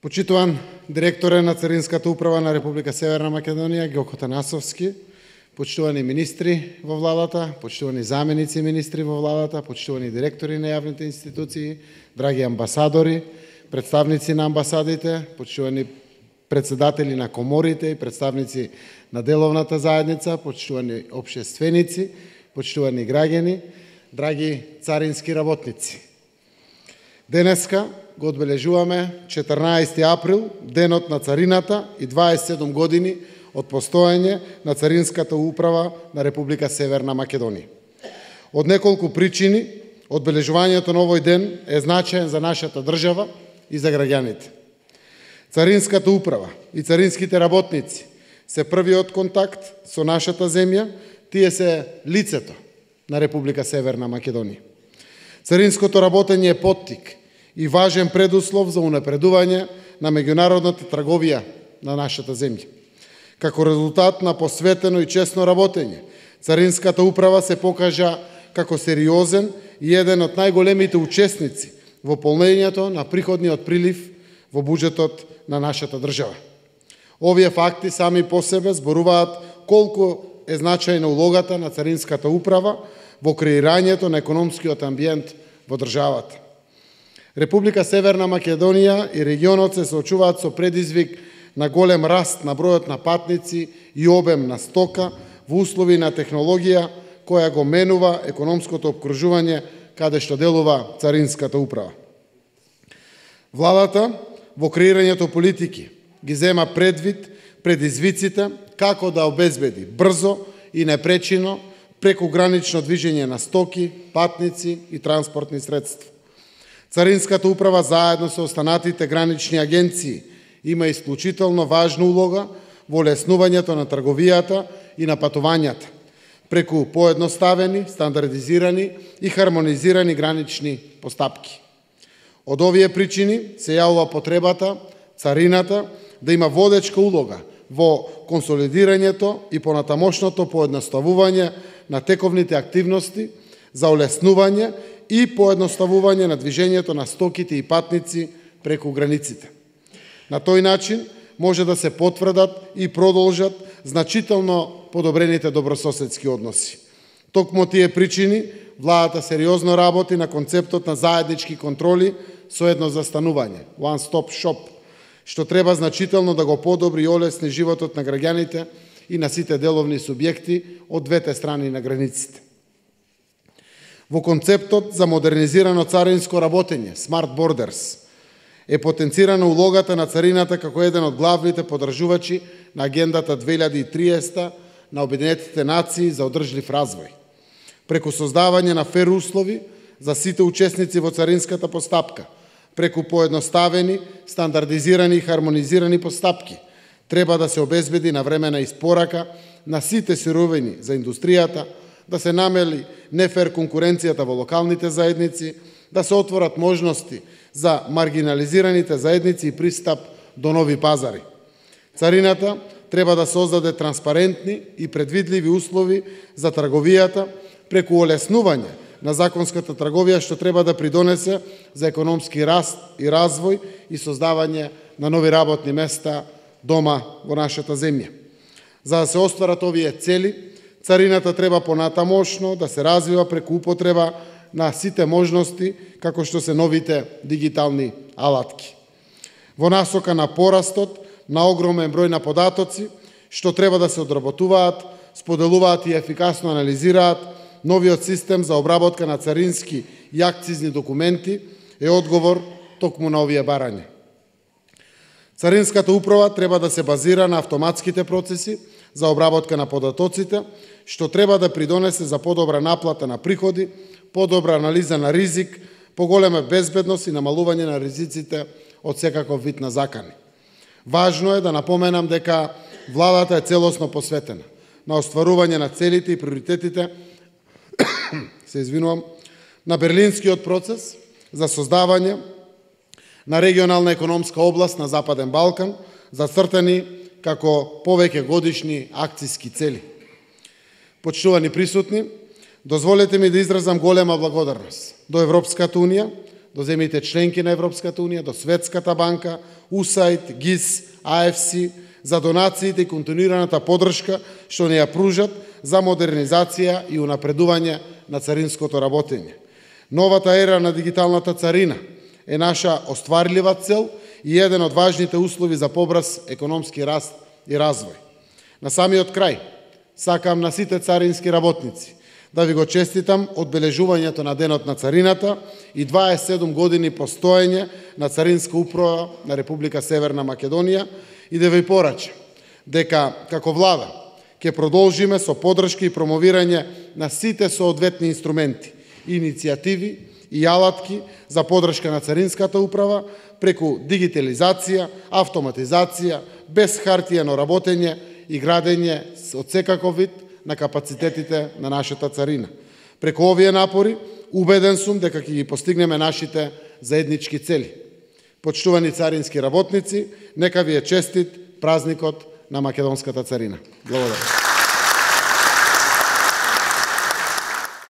Почитуван директоре на Царинската управа на Република Северна Македонија, Ѓоко Танасовски, почитувани министри во владата, почитувани заменици министри во владата, почитувани директори на јавните институции, драги амбасадори, представници на амбасадите, почитувани председатели на коморите и представници на деловната заедница, почитувани општественици, почитувани граѓани, драги царински работници. Денеска го одбележуваме 14 април, денот на царината и 27 години од постоење на Царинската управа на Република Северна Македонија. Од неколку причини, одбележувањето на овој ден е значаен за нашата држава и за граѓаните. Царинската управа и царинските работници се првиот контакт со нашата земја, тие се лицето на Република Северна Македонија. Царинското работење е поттик и важен предуслов за унапредување на меѓународната трговија на нашата земја. Како резултат на посветено и честно работење, Царинската управа се покажа како сериозен и еден од најголемите учесници во полнењето на приходниот прилив во буџетот на нашата држава. Овие факти сами по себе зборуваат колку е значајна улогата на Царинската управа во креирањето на економскиот амбиент во државата. Република Северна Македонија и регионот се соочуваат со предизвик на голем раст на бројот на патници и обем на стока во услови на технологија која го менува економското опкружување каде што делува Царинската управа. Владата во креирањето политики ги зема предвид предизвиците како да обезбеди брзо и непречино прекогранично движење на стоки, патници и транспортни средства. Царинската управа заедно со останатите гранични агенции има исклучително важна улога во леснувањето на трговијата и на патувањата, преку поедноставени, стандардизирани и хармонизирани гранични постапки. Од овие причини се јавува потребата царината да има водечка улога во консолидирањето и понатамошното поедноставување на тековните активности за олеснување и поедноставување на движењето на стоките и патници преку границите. На тој начин може да се потврдат и продолжат значително подобрените добрососедски односи. Токму тие причини, владата сериозно работи на концептот на заеднички контроли со едно застанување, one stop shop, што треба значително да го подобри и олесни животот на граѓаните и на сите деловни субјекти од двете страни на границите. Во концептот за модернизирано царинско работење, Smart Borders, е потенцирана улогата на царината како еден од главните подржувачи на агендата 2030 на Обединетите нации за одржлив развој, преку создавање на фер услови за сите учесници во царинската постапка, преку поедноставени, стандардизирани и хармонизирани постапки, треба да се обезбеди навремена испорака на сите сировини за индустријата, да се намели нефер конкуренцијата во локалните заедници, да се отворат можности за маргинализираните заедници и пристап до нови пазари. Царината треба да создаде транспарентни и предвидливи услови за трговијата преку олеснување на законската трговија што треба да придонесе за економски раст и развој и создавање на нови работни места дома во нашата земја. За да се остварат овие цели, царината треба понатамошно да се развива преку употреба на сите можности како што се новите дигитални алатки. Во насока на порастот на огромен број на податоци што треба да се одработуваат, споделуваат и ефикасно анализираат, новиот систем за обработка на царински и акцизни документи е одговор токму на овие барања. Царинската управа треба да се базира на автоматските процеси за обработка на податоците, што треба да придонесе за подобра наплата на приходи, подобра анализа на ризик, поголема безбедност и намалување на ризиците од секаков вид на закани. Важно е да напоменам дека владата е целосно посветена на остварување на целите и приоритетите на Берлинскиот процес за создавање на регионална економска област на Западен Балкан, зацртани како повеќе годишни акциски цели. Почитувани присутни, дозволете ми да изразам голема благодарност до Европската Унија до земјите членки на Европската Унија, до Светската банка, УСАИД, ГИС, АФС, за донациите и континуираната поддршка што ни ја пружат за модернизација и унапредување на царинското работење. Новата ера на дигиталната царина е наша остварлива цел и еден од важните услови за побрз економски раст и развој. На самиот крај, сакам на сите царински работници да ви го честитам одбележувањето на Денот на царината и 27 години постоење на Царинска управа на Република Северна Македонија и да ви порачам дека како влада ќе продолжиме со поддршка и промовирање на сите соодветни инструменти, иницијативи и алатки за поддршка на Царинската управа преку дигитализација, автоматизација, без хартиено работење и градење од секаков вид на капацитетите на нашата царина. Преку овие напори, убеден сум дека ќе ги постигнеме нашите заеднички цели. Почитувани царински работници, нека ви е честит празникот на македонската царина. Благодарам.